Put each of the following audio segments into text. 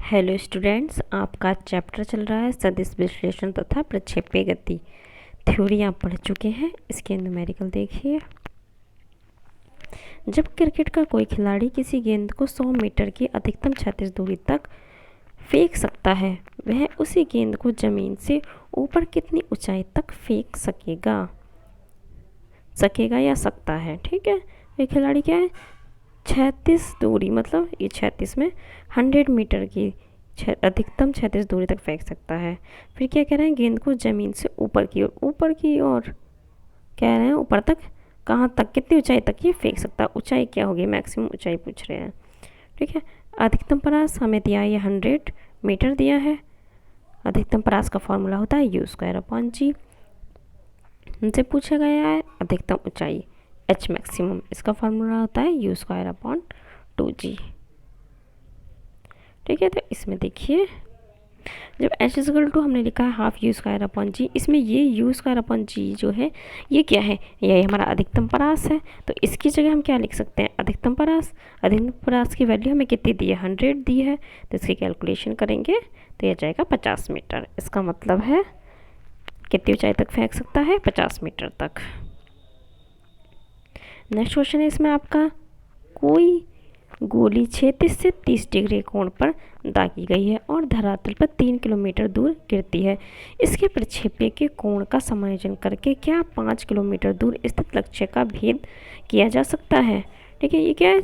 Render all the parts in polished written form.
Hello students, आपका chapter चल रहा है सदिश विश्लेषण तथा प्रक्षेपीय गति। थ्योरी आप पढ़ चुके हैं। इसके न्यूमेरिकल देखिए। जब क्रिकेट का कोई खिलाड़ी किसी गेंद को 100 मीटर की अधिकतम क्षैतिज दूरी तक फेंक सकता है, वह उसी गेंद को जमीन से ऊपर कितनी ऊंचाई तक फेंक सकेगा या सकता है। ठीक है, ये खिलाड़ी क्या है, 36 दूरी, मतलब ये 36 में 100 मीटर की अधिकतम 36 दूरी तक फेंक सकता है। फिर क्या कह रहे हैं, गेंद को ज़मीन से ऊपर की ओर कह रहे हैं, ऊपर तक, कहाँ तक, कितनी ऊंचाई तक ये फेंक सकता है। ऊंचाई क्या होगी, मैक्सिमम ऊंचाई पूछ रहे हैं। ठीक है, अधिकतम परास हमें दिया है, ये 100 मीटर दिया है। अधिकतम परास का फॉर्मूला होता है U²/G। हमसे पूछा गया है अधिकतम ऊंचाई H मैक्सिमम, इसका फॉर्मूला होता है U²/2G। ठीक है, तो इसमें देखिए, जब H हमने लिखा है हाफ U²/G, इसमें ये U²/G जो है ये क्या है, ये हमारा अधिकतम परास है। तो इसकी जगह हम क्या लिख सकते हैं, अधिकतम परास। अधिकतम परास की वैल्यू हमें कितनी दी है, 100 दी है। तो इसकी कैलकुलेशन करेंगे तो यह जाएगा 50 मीटर। इसका मतलब है कितनी ऊंचाई तक फेंक सकता है, 50 मीटर तक। नेक्स्ट क्वेश्चन है, इसमें आपका कोई गोली 36 से 30 डिग्री कोण पर दागी गई है और धरातल पर 3 किलोमीटर दूर गिरती है। इसके प्रक्षेप्य के कोण का समायोजन करके क्या 5 किलोमीटर दूर स्थित लक्ष्य का भेद किया जा सकता है। ठीक है, ये क्या है,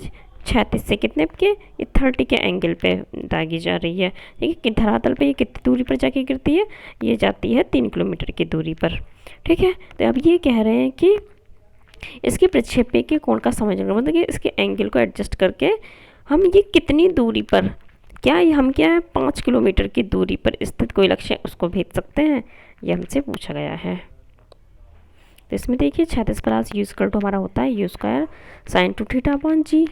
36 से कितने के, ये 30 के एंगल पे दागी जा रही है। ठीक है, कि धरातल पे ये कितनी दूरी पर जाके गिरती है, ये जाती है 3 किलोमीटर की दूरी पर। ठीक है, तो अब ये कह रहे हैं कि इसके प्रक्षेप्य के कोण का समायोजन, मतलब कि इसके एंगल को एडजस्ट करके हम ये कितनी दूरी पर, क्या ये हम क्या है 5 किलोमीटर की दूरी पर स्थित कोई लक्ष्य है उसको भेज सकते हैं, ये हमसे पूछा गया है। तो इसमें देखिए 36 प्लस U² हमारा होता है U²sin2θ/G।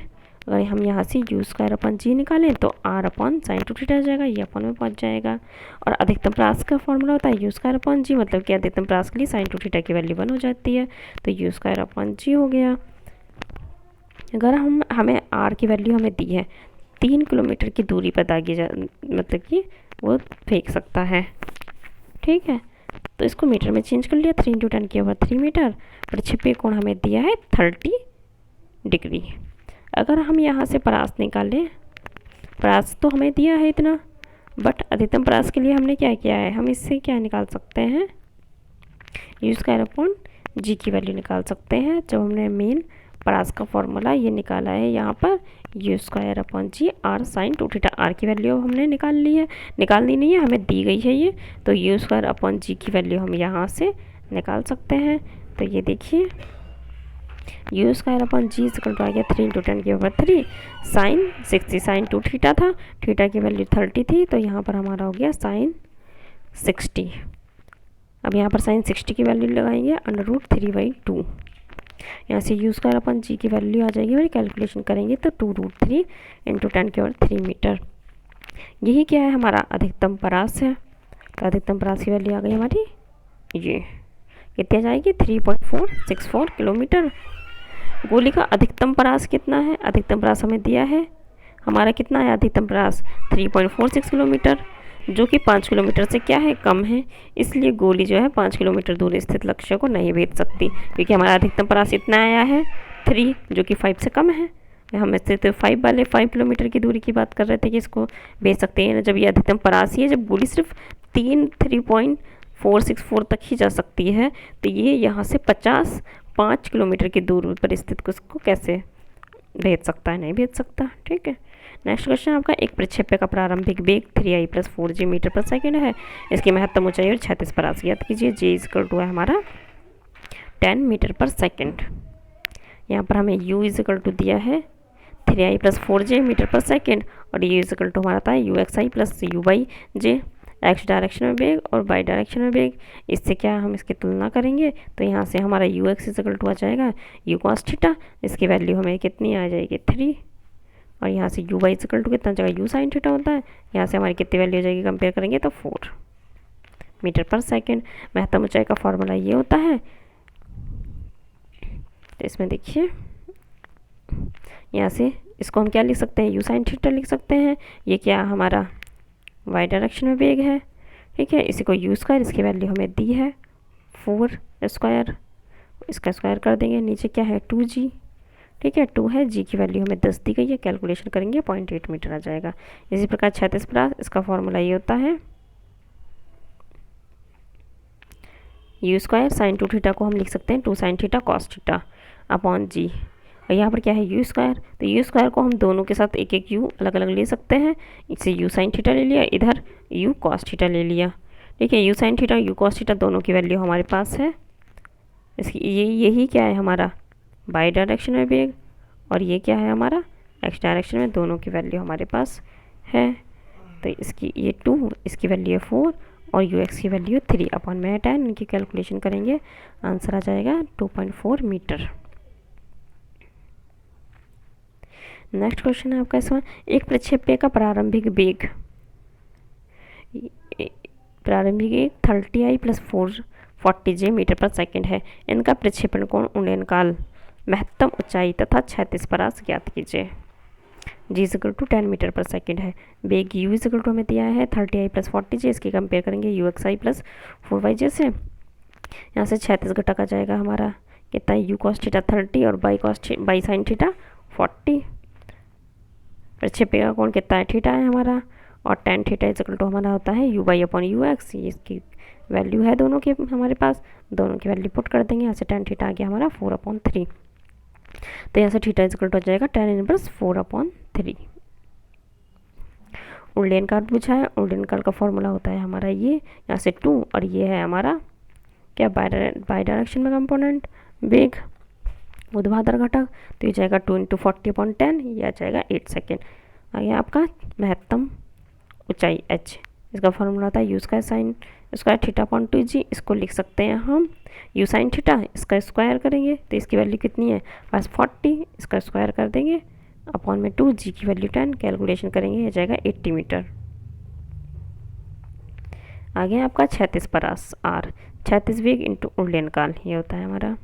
अगर हम यहाँ से U²/G निकालें तो R/sin2θ आ जाएगा, ये अपन में पहुँच जाएगा। और अधिकतम परास का फॉर्मूला होता है U²/G, मतलब कि अधिकतम परास के लिए sin2θ की वैल्यू 1 हो जाती है, तो U²/G हो गया। अगर हमें R की वैल्यू हमें दी है 3 किलोमीटर की दूरी पर दागी मतलब कि वो फेंक सकता है। ठीक है, तो इसको मीटर में चेंज कर लिया, 3 × 10³ मीटर। प्रक्षेप्य कोण हमें दिया है 30 डिग्री। अगर हम यहाँ से परास निकालें, परास तो हमें दिया है इतना, बट अधिकतम परास के लिए हमने क्या किया है, हम इससे क्या निकाल सकते हैं, U²/G की वैल्यू निकाल सकते हैं। जब हमने मेन परास का फॉर्मूला ये निकाला है यहाँ पर U²/G R/sin2θ, R की वैल्यू हमने निकालनी नहीं है, हमें दी गई है ये, तो U²/G की वैल्यू हम यहाँ से निकाल सकते हैं। तो ये देखिए U²/G आ गया 3 × 10³ साइन 60, sin2θ था, थीटा की वैल्यू 30 थी, तो यहाँ पर हमारा हो गया sin60। अब यहाँ पर sin60 की वैल्यू लगाएंगे √3/2। यहाँ से U²/G की वैल्यू आ जाएगी, और कैलकुलेशन करेंगे तो 2√3 × 10³ मीटर। यही क्या है, हमारा अधिकतम परास है। तो अधिकतम परास की वैल्यू आ गई हमारी, ये कितनी आ जाएगी, 3.464 किलोमीटर। गोली का अधिकतम परास कितना है, अधिकतम परास हमें दिया है, हमारा कितना है अधिकतम परास 3.46 किलोमीटर, जो कि 5 किलोमीटर से क्या है, कम है। इसलिए गोली जो है 5 किलोमीटर दूर स्थित लक्ष्य को नहीं भेज सकती, क्योंकि हमारा अधिकतम परास इतना आया है 3, जो कि 5 से कम है। हम इससे तो 5 किलोमीटर की दूरी की बात कर रहे थे कि इसको भेज सकते हैं। जब ये अधिकतम परास ही है, जब गोली सिर्फ 3.464 तक ही जा सकती है, तो ये यहाँ से 5 किलोमीटर की दूरी पर स्थित उसको कैसे भेज सकता है, नहीं भेज सकता। ठीक है, नेक्स्ट क्वेश्चन आपका, एक प्रक्षेप्य का प्रारंभिक वेग 3i + 4j मीटर पर सेकेंड है। इसकी महत्तम ऊंचाई और 36 परास ज्ञात कीजिए। J = है हमारा 10 मीटर पर सेकेंड। यहाँ पर हमें U = दिया है 3i + 4j मीटर पर सेकेंड, और U = हमारा था UXi + U/J, एक्स डायरेक्शन में वेग और वाई डायरेक्शन में वेग। इससे क्या हम इसकी तुलना करेंगे, तो यहाँ से हमारा UX = आ जाएगा U cos θ, इसकी वैल्यू हमें कितनी आ जाएगी 3, और यहाँ से UY = कितना जगह U sin θ होता है, यहाँ से हमारी कितनी वैल्यू हो जाएगी, कंपेयर करेंगे तो 4 मीटर पर सेकेंड। महत्तम ऊंचाई का फॉर्मूला ये होता है। तो इसमें देखिए, यहाँ से इसको हम क्या लिख सकते हैं, U sin θ लिख सकते हैं। ये क्या हमारा वाई डायरेक्शन में वेग है, ठीक है। इसी को यू स्क्वायर, इसकी वैल्यू हमें दी है 4 स्क्वायर, इसका स्क्वायर कर देंगे। नीचे क्या है 2g, ठीक है 2 है, g की वैल्यू हमें 10 दी गई है, कैलकुलेशन करेंगे 0.8 मीटर आ जाएगा। इसी प्रकार 36 परास, इसका फॉर्मूला ये होता है यू स्क्वायर साइन 2 थीटा को हम लिख सकते हैं 2 sine theta cos theta upon G. और यहाँ पर क्या है यू स्क्वायर, तो यू स्क्वायर को हम दोनों के साथ एक एक यू अलग अलग ले सकते हैं। इसे यू साइन थीटा ले लिया, इधर यू कॉस थीटा ले लिया, ठीक है। You sine theta you cos theta दोनों की वैल्यू हमारे पास है। इसकी यही क्या है हमारा बाई डायरेक्शन में वेग, और ये क्या है हमारा एक्स डायरेक्शन में, दोनों की वैल्यू हमारे पास है। तो इसकी ये 2, इसकी वैल्यू है 4 और यू एक्स की वैल्यू 3 अपॉन में 10। इनकी कैलकुलेशन करेंगे, आंसर आ जाएगा 2.4 मीटर। नेक्स्ट क्वेश्चन है आपका इसमें, एक प्रक्षेप्य का प्रारंभिक वेग 30i + 440j metre per second है। इनका प्रक्षेपण कोण, उन्नयन काल, महत्तम ऊंचाई तथा क्षैतिज परास ज्ञात कीजिए। g = 10 मीटर पर सेकंड है। वेग u = हमें दिया है 30i + 40j, इसकी कंपेयर करेंगे uxi + 4yj से। यहाँ से क्षैतिज घटक आ जाएगा हमारा कितना, u cos थीटा 30 और बाई साइन थीटा 40। प्रक्षेप्य का कोण कितना है, थीटा है हमारा, और tan थीटा = हमारा होता है u//ux। ये इसकी वैल्यू है दोनों के हमारे पास, दोनों की वैल्यू पुट कर देंगे। यहाँ से tan थीटा आ गया हमारा 4/3, तो यहाँ से थीटा = हो जाएगा tan 1 4/3। उल्लेन काल पूछा है, उल्लेन काल का फॉर्मूला होता है हमारा ये, यहाँ से 2 और ये है हमारा क्या बाई डायरेक्शन में कंपोनेंट वेग ऊर्ध्वाधर घटक, तो ये जाएगा 2 × 40/10, ये आ जाएगा 8 सेकेंड। आगे आपका महत्तम ऊंचाई h, इसका फॉर्मूला होता है U square sine square theta upon 2g। इसको लिख सकते हैं हम यू साइन थीटा, इसका स्क्वायर करेंगे तो इसकी वैल्यू कितनी है बस 40, इसका स्क्वायर कर देंगे अपॉन में 2, g की वैल्यू 10, कैलकुलेशन करेंगे ये जाएगा 80 मीटर। आगे आपका क्षैतिज परास r, क्षैतिज वेग इंटू उल्लेन काल, ये होता है हमारा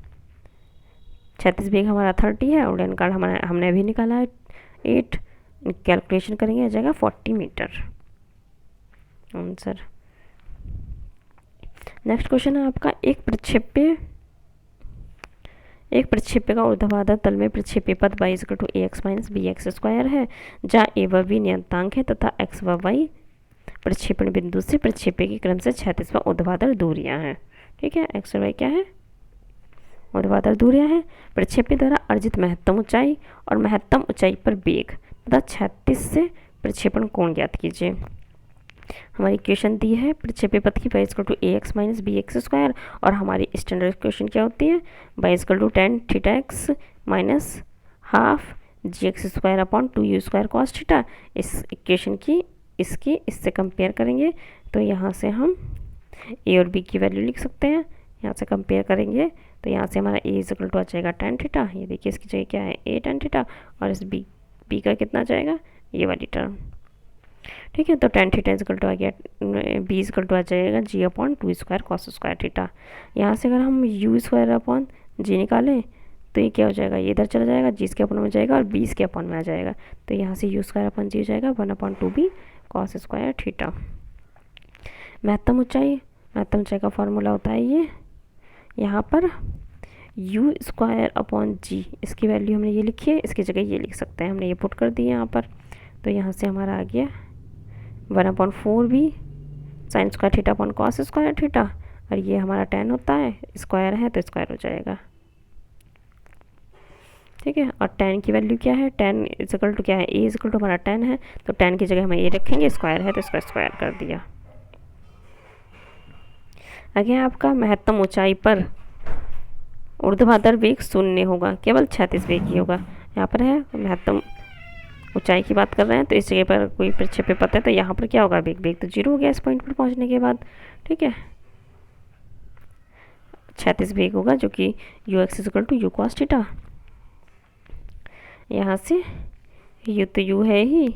क्षैतिज वेग हमारा 30 है, उल्लेन काल हमारा हमने अभी निकाला है 8, कैलकुलेशन करेंगे आ जाएगा 40 मीटर आंसर। नेक्स्ट क्वेश्चन है आपका, एक प्रक्षेप्य का ऊर्ध्वाधर तल में प्रक्षेप्य पथ y = ax - bx स्क्वायर है, जहाँ a व b नियतांक है तथा x व y प्रक्षेपण बिंदु से प्रक्षेप्य के क्रम से क्षैतिज व ऊर्ध्वाधर दूरियां हैं, ठीक है। x और y क्या है, ऊर्ध्वाधर दूरियां हैं। प्रक्षेप्य द्वारा अर्जित महत्तम ऊंचाई और महत्तम ऊंचाई पर वेग तथा क्षैतिज से प्रक्षेपण कोण ज्ञात कीजिए। हमारी इक्वेशन दी है प्रक्षेप्य पथ की y = ax - bx स्क्वायर, और हमारी स्टैंडर्ड इक्वेशन क्या होती है y = tan θx -½ gx square upon 2u square cos theta. इस इक्वेशन की इससे कंपेयर करेंगे तो यहाँ से हम a और b की वैल्यू लिख सकते हैं। यहाँ से कंपेयर करेंगे तो यहाँ से हमारा a = आ जाएगा tan थीटा, ये देखिए इसकी जगह क्या है a tan थीटा, और इस b का कितना जाएगा ये वाली टर्म, ठीक है। तो tan थीटा = आ गया b = आ जाएगा g/2 square cos square theta. यहाँ से अगर हम u स्क्वायर अपॉन g निकालें तो ये क्या हो जाएगा, ये इधर चला जाएगा, g इसके अपॉन में जाएगा और b इसके अपॉन में आ जाएगा, तो यहाँ से u स्क्वायर अपॉन g हो जाएगा 1/2b cos स्क्वायर थीटा। महत्तम ऊंचाई का फॉर्मूला होता है ये, यहाँ पर u स्क्वायर अपॉन g, इसकी वैल्यू हमने ये लिखी है, इसकी जगह ये लिख सकते हैं, हमने ये पुट कर दी है यहाँ पर। तो यहाँ से हमारा आ गया 1/4b sine square theta upon cos square theta, और ये हमारा tan होता है, स्क्वायर है तो स्क्वायर हो जाएगा, ठीक है। और tan की वैल्यू क्या है, tan = क्या है a = हमारा tan है, तो tan की जगह हम ये रखेंगे, स्क्वायर है तो इसका स्क्वायर कर दिया। आगे आपका महत्तम ऊंचाई पर ऊर्ध्वाधर वेग 0 होगा, केवल क्षैतिज वेग ही होगा। यहाँ पर है महत्तम ऊंचाई की बात कर रहे हैं, तो इस जगह पर कोई प्रक्षेप्य पथ है तो यहाँ पर क्या होगा वेग तो 0 हो गया इस पॉइंट पर पहुँचने के बाद, ठीक है। क्षैतिज वेग होगा जो कि ux = u cos थीटा, यहाँ से u तो u है ही,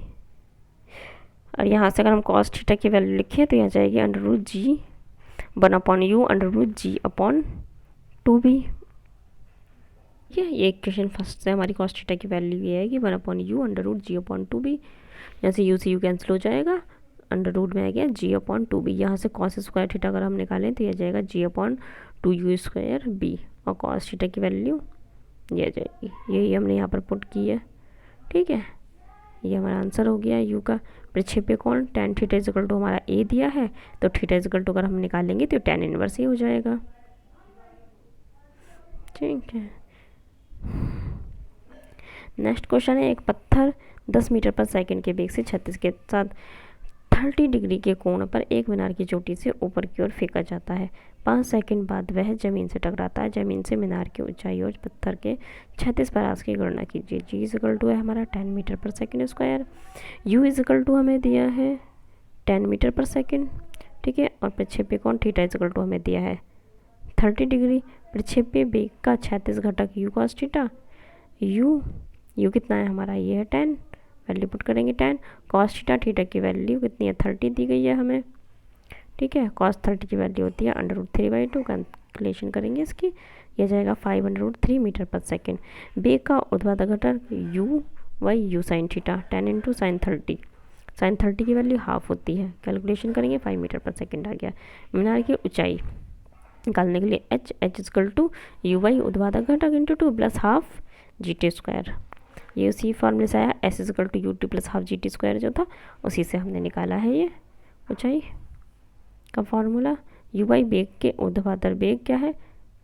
और यहाँ से अगर हम cos थीटा की वैल्यू लिखें तो यहाँ जाएगी √g 1/u √g/2b। ये इक्वेशन फर्स्ट से हमारी cos थीटा की वैल्यू ये है कि 1/u √g/2b। यहाँ से u से u कैंसिल हो जाएगा अंडर रूट में आ गया g/2b। यहाँ से कॉस स्क्वायर थीटा अगर हम निकालें तो यह जाएगा g/2u²b और कॉस थीटा की वैल्यू ये आ जाएगी। यही हमने यहाँ पर पुट की है। ठीक है, ये हमारा आंसर हो गया यू का। प्रक्षेप्य कोण tan थीटा इक्वल टू हमारा ए दिया है, तो थीटा इक्वल टू अगर हम निकालेंगे तो tan इनवर्स ही हो जाएगा। ठीक है, नेक्स्ट क्वेश्चन है, एक पत्थर 10 मीटर पर सेकंड के वेग से 36 के साथ 30 डिग्री के कोण पर एक मीनार की चोटी से ऊपर की ओर फेंका जाता है। 5 सेकंड बाद वह जमीन से टकराता है। जमीन से मीनार की ऊंचाई और पत्थर के 36 परास की गणना कीजिए। जी इक्वल टू है हमारा 10 metre per second square, u equal to हमें दिया है 10 मीटर पर सेकंड। ठीक है, और प्रक्षेप्य कोण थीटा इक्वल टू हमें दिया है 30 डिग्री। प्रक्षेप्य वेग का 36 घटक यू कॉस थीटा, यू कितना है हमारा, ये है 10, वैल्यू पुट करेंगे 10। कॉस थीटा, थीटा की वैल्यू कितनी है 30 दी गई है हमें। ठीक है, कॉस 30 की वैल्यू होती है √3/2, कैलकुलेशन करेंगे इसकी, यह जाएगा 5/3 मीटर पर सेकेंड। वेग का ऊर्ध्वाधर घटक u sine theta 10 × sine 30, sine 30 की वैल्यू हाफ होती है, कैलकुलेशन करेंगे 5 मीटर पर सेकेंड आ गया। मीनार की ऊंचाई निकालने के लिए एच इक्वल टू यू/, ऊर्ध्वाधर घटक × 2 + हाफ GT²। ये उसी फॉर्मूले से आया, S equal to U2 + half GT² जो था उसी से हमने निकाला है ये ऊंचाई का फॉर्मूला। u/, वेग के ऊर्ध्वाधर वेग क्या है,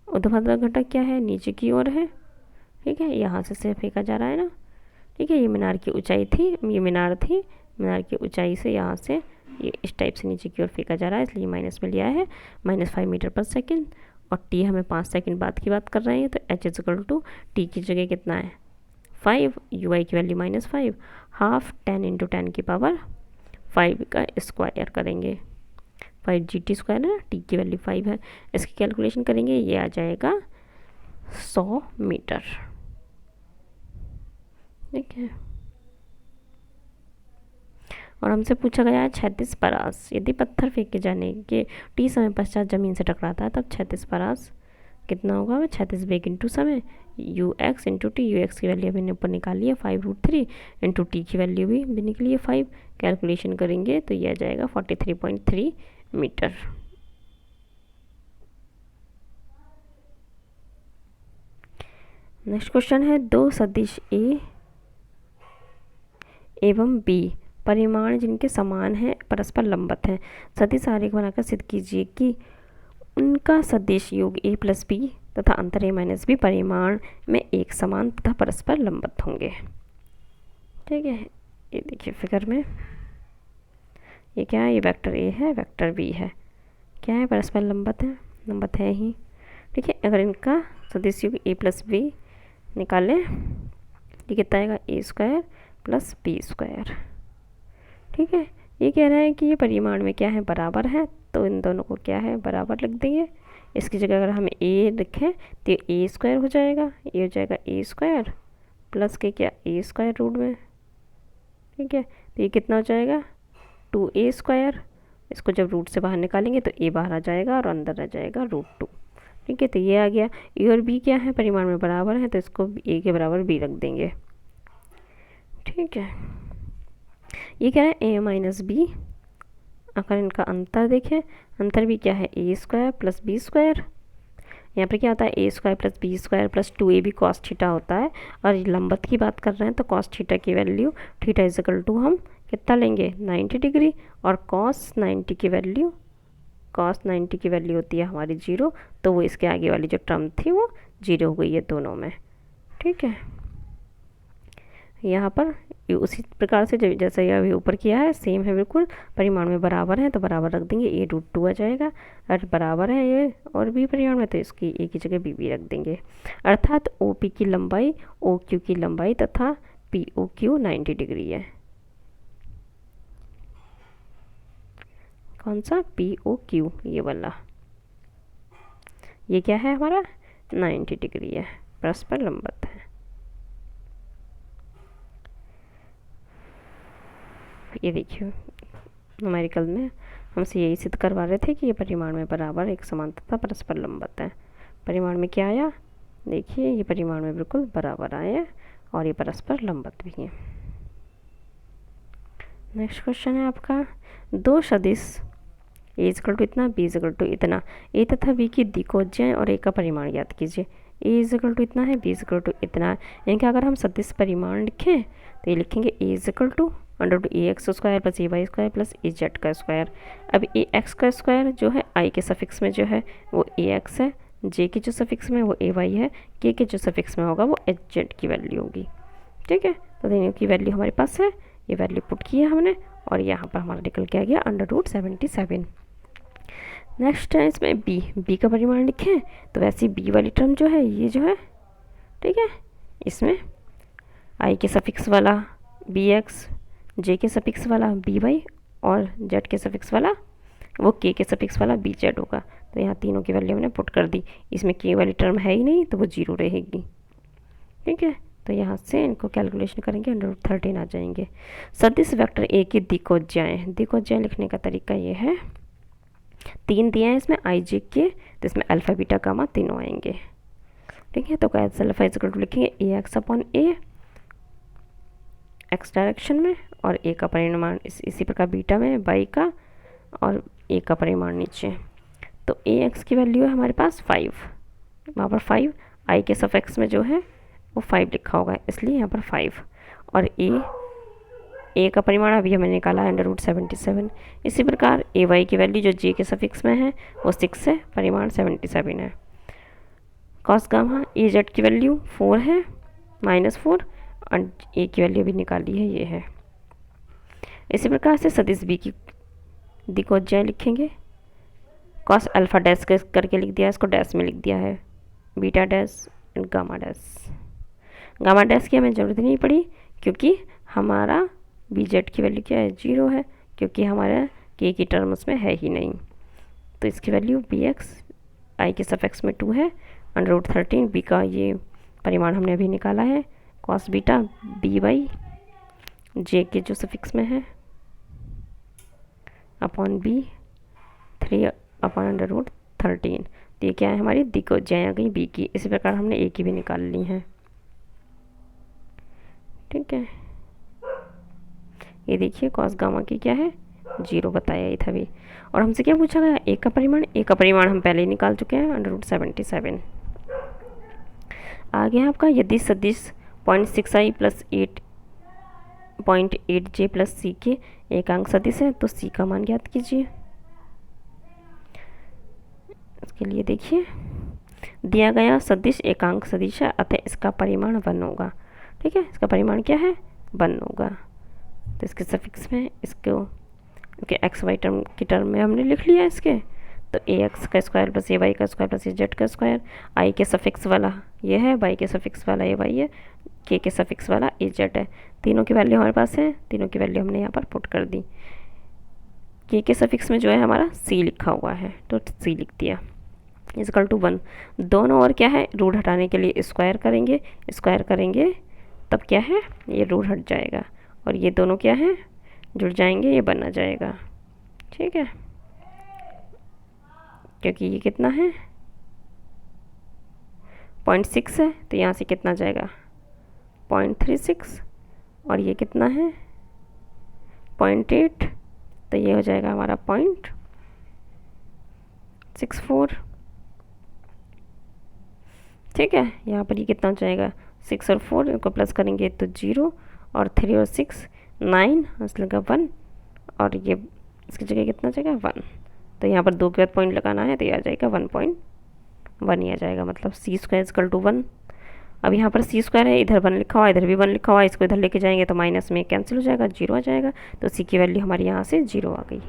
ऊर्ध्वाधर घटक क्या है, नीचे की ओर है। ठीक है, यहाँ से फेंका जा रहा है ना। ठीक है, ये मीनार की ऊंचाई थी, ये मीनार थी, मीनार की ऊंचाई से यहाँ से ये इस टाइप से नीचे की ओर फेंका जा रहा है, इसलिए माइनस में लिया है, -5 मीटर पर सेकेंड। और टी हमें 5 सेकेंड बाद की बात कर रहे हैं, तो एच इक्वल टू टी की जगह कितना है 5, u/, की वैल्यू -5, हाफ 10 × 10 की पावर 5 का स्क्वायर करेंगे, 5 GT² है, टी की वैल्यू 5 है, इसकी कैलकुलेशन करेंगे, ये आ जाएगा 100 मीटर। ठीक है, और हमसे पूछा गया है 36 परास, यदि पत्थर फेंके जाने के टी समय पश्चात जमीन से टकराता है तब 36 परास कितना होगा, 36 वेग इंटू समय ux इंटू टी। ux की वैल्यू हमने ऊपर निकाली है 5√3 इंटू टी की वैल्यू भी निकली है 5, कैलकुलेशन करेंगे तो यह आ जाएगा 43.3 मीटर। नेक्स्ट क्वेश्चन है, दो सदिश ए एवं बी परिमाण जिनके समान हैं परस्पर लंबवत हैं। सदिश आरेख बनाकर सिद्ध कीजिए कि उनका सदिश योग a + b तथा अंतर a - b परिमाण में एक समान तथा परस्पर लंबवत होंगे। ठीक है, ये देखिए फिगर में, ये क्या है, ये वेक्टर a है, वेक्टर b है, क्या है, परस्पर लंबवत है, लंबवत है ही। ठीक है, अगर इनका सदिश योग a + b निकालें, ये कितना आएगा, a² + b²। ठीक है, ये कह रहा है कि ये परिमाण में क्या है, बराबर है, तो इन दोनों को क्या है, बराबर लिख देंगे। इसकी जगह अगर हम a लिखें तो ये a² हो जाएगा, ये हो जाएगा a² प्लस के क्या a² रूट में। ठीक है, तो ये कितना हो जाएगा 2a²। इसको जब रूट से बाहर निकालेंगे तो a बाहर आ जाएगा और अंदर आ जाएगा √2। ठीक है, तो ये आ गया। a और b क्या है, परिमाण में बराबर है, तो इसको a के बराबर b रख देंगे। ठीक है, ये क्या है, a - b। अगर इनका अंतर देखें, अंतर भी क्या है, a² + b²। यहाँ पर क्या होता है, a² + b² + 2ab cos theta होता है, और लंबवत की बात कर रहे हैं तो cos थीटा की वैल्यू थीटा इक्वल टू हम कितना लेंगे 90 डिग्री, और cos 90 की वैल्यू होती है हमारी 0, तो वो इसके आगे वाली जो टर्म थी वो 0 हो गई है दोनों में। ठीक है, यहाँ पर उसी प्रकार से जैसा ये अभी ऊपर किया है सेम है बिल्कुल, परिमाण में बराबर है तो बराबर रख देंगे, a √2 आ जाएगा, और बराबर है ये और b परिमाण में तो इसकी a की जगह b रख देंगे। अर्थात OP की लंबाई OQ की लंबाई तथा POQ 90 डिग्री है। कौन सा, POQ, ये वाला, ये क्या है हमारा 90 डिग्री है, परस्पर लंबवत है। ये देखिए न्यूमेरिकल में हमसे यही सिद्ध करवा रहे थे कि ये परिमाण में बराबर, एक समान तथा परस्पर लंबवत है। परिमाण में क्या आया, देखिए ये परिमाण में बिल्कुल बराबर आए और ये परस्पर लंबवत भी है। नेक्स्ट क्वेश्चन है आपका, दो सदिश ए इजकल टू इतना, बी इजकल टू इतना, ए तथा बी की दिक्कोज्याएं और ए का परिमाण ज्ञात कीजिए। ए इजकल टू इतना है, बी इजकल टू इतना है, यानी कि अगर हम सदिश परिमाण लिखें तो ये लिखेंगे A equal to √ax² plus ay² plus az का स्क्वायर। अब ए एक्स का स्क्वायर जो है आई के सफिक्स में जो है वो ए एक्स है, जे के जो सफिक्स में वो ए वाई है, के जो सफिक्स में होगा वो एच जेड की वैल्यू होगी। ठीक है, तो दोनों की वैल्यू हमारे पास है, ये वैल्यू पुट की है हमने और यहाँ पर हमारा निकल के आ गया √77। नेक्स्ट है इसमें बी का परिमाण लिखें तो वैसे बी वाली टर्म जो है ये जो है, ठीक है, इसमें आई के सफिक्स वाला बी एक्स, जे के सफिक्स वाला बी वाई और जेड के सफिक्स वाला वो के सफिक्स वाला बी जेड होगा। तो यहाँ तीनों की वैल्यू हमने पुट कर दी, इसमें के वाली टर्म है ही नहीं तो वो 0 रहेगी। ठीक है, तो यहाँ से इनको कैलकुलेशन करेंगे √13 आ जाएंगे। सदिश वेक्टर ए की दिक्कोज्याएं लिखने का तरीका ये है, 3 दिए हैं इसमें आई जे के, तो इसमें अल्फ़ा बीटा गामा तीनों आएंगे। ठीक है, तो अल्फ़ा इजकल टू लिखेंगे ए एक्स अपॉन ए एक्स डायरेक्शन में और ए का परिमाण इसी प्रकार बीटा में बाई का और ए का परिमाण नीचे। तो ए एक्स की वैल्यू है हमारे पास 5, वहाँ पर 5, आई के सफिक्स में जो है वो 5 लिखा होगा इसलिए यहाँ पर 5 और ए का परिमाण अभी हमें निकाला है √77। इसी प्रकार ए वाई की वैल्यू जो जे के सफिक्स में है वो 6 है, परिमाण 77 है। कॉस गामा ए जेड की वैल्यू 4 है, -4 और ए की वैल्यू भी निकाली है, ये है। इसी प्रकार से सदिश बी की दिक्कोज्याएं लिखेंगे, कॉस अल्फ़ा डैश करके लिख दिया, इसको डैश में लिख दिया है, beta dash and gamma dash. Gamma dash की हमें ज़रूरत नहीं पड़ी क्योंकि हमारा बी जेड की वैल्यू क्या है 0 है, क्योंकि हमारा के की टर्म उसमें है ही नहीं। तो इसकी वैल्यू बी एक्स आई के सफिक्स में 2 है, √13 बी का ये परिमाण हमने अभी निकाला है, कॉस बीटा बी वाई जे के जो सफिक्स में है अपॉन बी 3 अपॉन √13। तो ये क्या है हमारी दिक्कोज्याएं आ गई बी की। इसी प्रकार हमने ए की भी निकाल ली हैं। ठीक है, ये देखिए कॉस गामा की क्या है 0 बताया ही था भी। और हमसे क्या पूछा गया ए का परिमाण हम पहले ही निकाल चुके हैं √77। आगे आपका यदि सदिश 0.6i प्लस 8.8j प्लस सी के एकांक सदिश है तो सी का मान ज्ञात कीजिए। इसके लिए देखिए दिया गया सदिश एकांक सदिश है अतः इसका परिमाण 1 होगा। ठीक है, इसका परिमाण क्या है 1 होगा। तो इसके सफिक्स में इसको एक्स वाई टर्म की टर्म में हमने लिख लिया इसके, तो ए एक्स का स्क्वायर प्लस ए वाई का स्क्वायर प्लस ए जेड का स्क्वायर, आई के सफिक्स वाला ये है, वाई के सफिक्स वाला ए वाई है, के सफिक्स वाला ए जेड है। तीनों की वैल्यू हमारे पास है, तीनों की वैल्यू हमने यहाँ पर पुट कर दी। के सफिक्स में जो है हमारा सी लिखा हुआ है तो सी लिख दिया इजकल टू 1। दोनों और क्या है रूट हटाने के लिए स्क्वायर करेंगे तब क्या है ये रूट हट जाएगा और ये दोनों क्या है जुड़ जाएंगे, ये बन आ जाएगा। ठीक है, क्योंकि ये कितना है 0.6 है तो यहाँ से कितना जाएगा 0.36 और ये कितना है 0.8 तो ये हो जाएगा हमारा 0.64। ठीक है, यहाँ पर ये कितना हो जाएगा 6 और 4 इनको प्लस करेंगे तो 0 और 3 और 6 9 इसलिए 1 और ये इसकी जगह कितना जाएगा 1। तो यहाँ पर 2 के बाद पॉइंट लगाना है तो ये आ जाएगा 1.1 ही आ जाएगा, मतलब सी स्क्वायर इक्वल टू 1। अब यहाँ पर सी स्क्वायर है, इधर 1 लिखा हुआ इधर भी 1 लिखा हुआ है, इसको इधर लेके जाएंगे तो माइनस में कैंसिल हो जाएगा 0 आ जाएगा। तो सी की वैल्यू हमारी यहाँ से 0 आ गई।